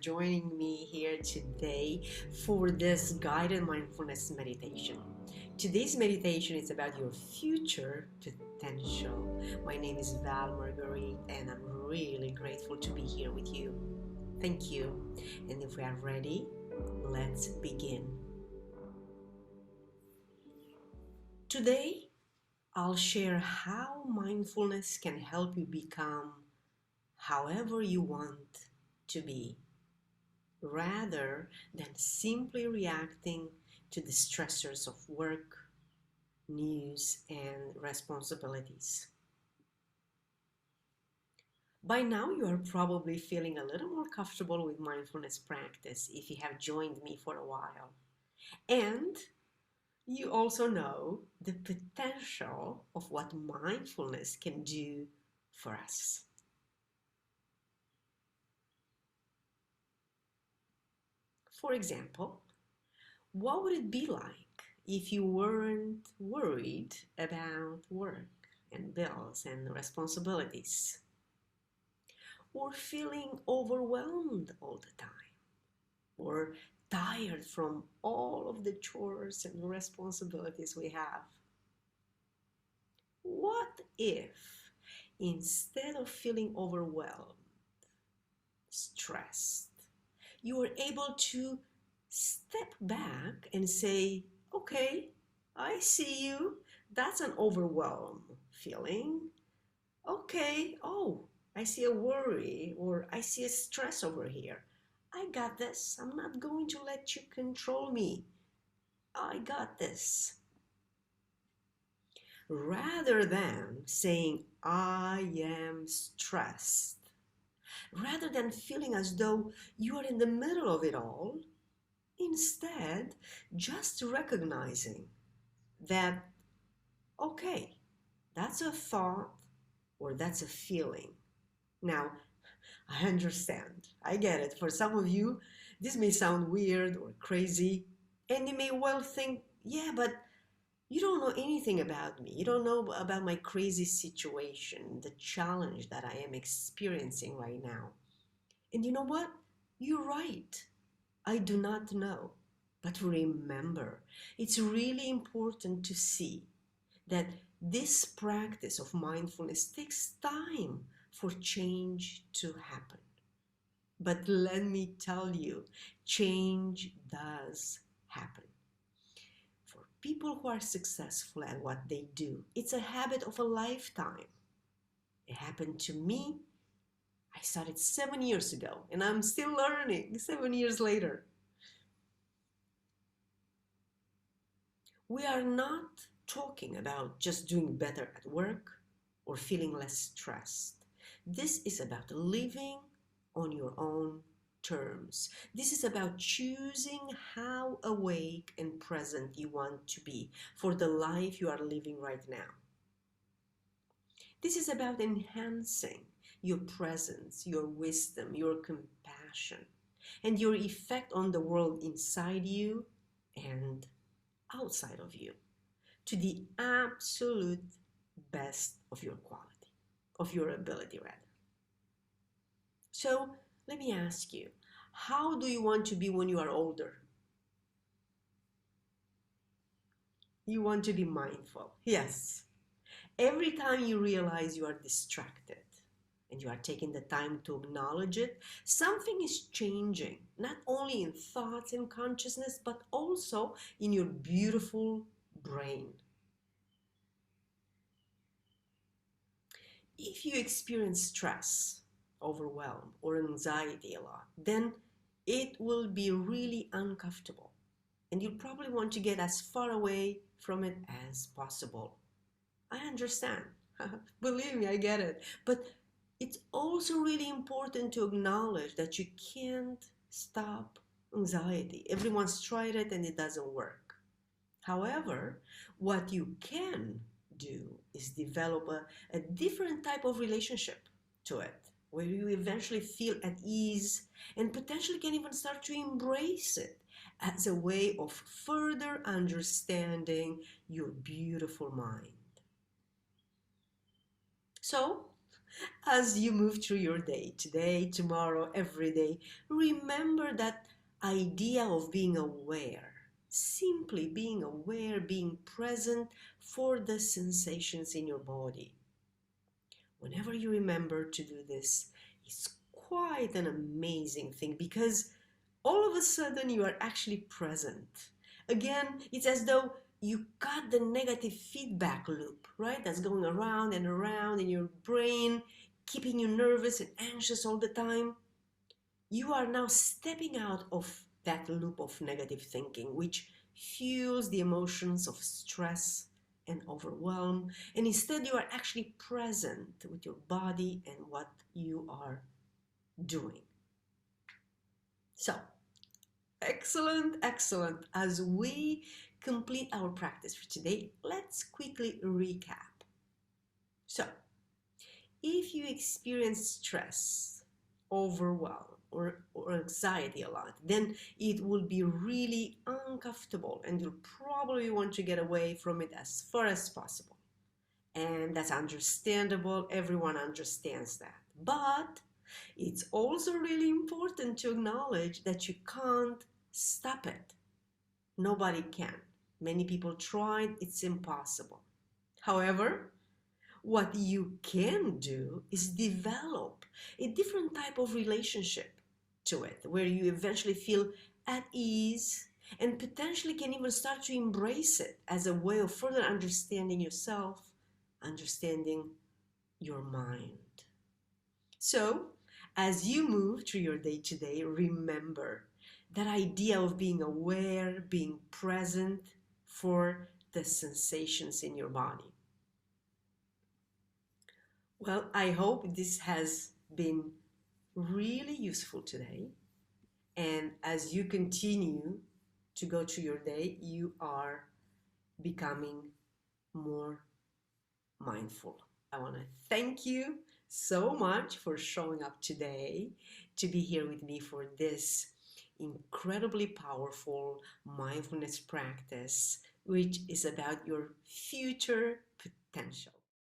joining me here today for this guided mindfulness meditation. Today's meditation is about your future potential. My name is Val Margarit, and I'm really grateful to be here with you. Thank you. And if we are ready, let's begin. Today, I'll share how mindfulness can help you become however you want to be, rather than simply reacting to the stressors of work, news, and responsibilities. By now, you are probably feeling a little more comfortable with mindfulness practice if you have joined me for a while. And you also know the potential of what mindfulness can do for us. For example, what would it be like if you weren't worried about work and bills and responsibilities? Or feeling overwhelmed all the time? Or tired from all of the chores and responsibilities we have? What if instead of feeling overwhelmed, stressed, you were able to step back and say, okay, I see you. That's an overwhelm feeling. Okay, oh, I see a worry or I see a stress over here. I got this. I'm not going to let you control me. I got this. Rather than saying, I am stressed, rather than feeling as though you are in the middle of it all, instead, just recognizing that, okay, that's a thought or that's a feeling. Now, I understand. I get it. For some of you, this may sound weird or crazy, and you may well think, yeah, but you don't know anything about me. You don't know about my crazy situation, the challenge that I am experiencing right now. And you know what? You're right. I do not know. But remember, it's really important to see that this practice of mindfulness takes time for change to happen. But let me tell you, change does happen. For people who are successful at what they do, it's a habit of a lifetime. It happened to me. I started 7 years ago, and I'm still learning 7 years later. We are not talking about just doing better at work or feeling less stressed. This is about living on your own terms. This is about choosing how awake and present you want to be for the life you are living right now. This is about enhancing your presence, your wisdom, your compassion, and your effect on the world inside you and outside of you, to the absolute best of your quality, of your ability rather. So let me ask you, how do you want to be when you are older? You want to be mindful. Yes. Every time you realize you are distracted and you are taking the time to acknowledge it, something is changing, not only in thoughts and consciousness, but also in your beautiful brain. If you experience stress, overwhelm, or anxiety a lot, then it will be really uncomfortable. And you probably want to get as far away from it as possible. I understand. Believe me, I get it. But it's also really important to acknowledge that you can't stop anxiety. Everyone's tried it and it doesn't work. However, what you can do is develop a different type of relationship to it, where you eventually feel at ease and potentially can even start to embrace it as a way of further understanding your beautiful mind. So, As you move through your day, today, tomorrow, every day, remember that idea of being aware. Simply being aware, being present for the sensations in your body. Whenever you remember to do this, it's quite an amazing thing because all of a sudden you are actually present. Again, it's as though you cut the negative feedback loop, right? That's going around and around in your brain, keeping you nervous and anxious all the time. You are now stepping out of that loop of negative thinking, which fuels the emotions of stress and overwhelm. And instead, you are actually present with your body and what you are doing. So, excellent, excellent. As we complete our practice for today, let's quickly recap. So, if you experience stress, overwhelm, or anxiety a lot, then it will be really uncomfortable and you'll probably want to get away from it as far as possible. And that's understandable, everyone understands that. But it's also really important to acknowledge that you can't stop it. Nobody can. Many people tried, it's impossible. However, what you can do is develop a different type of relationship to it, where you eventually feel at ease and potentially can even start to embrace it as a way of further understanding yourself, understanding your mind. So, as you move through your day to day, remember that idea of being aware, being present for the sensations in your body. Well, I hope this has been really useful today. And as you continue to go through your day, you are becoming more mindful. I want to thank you so much for showing up today to be here with me for this incredibly powerful mindfulness practice, which is about your future potential.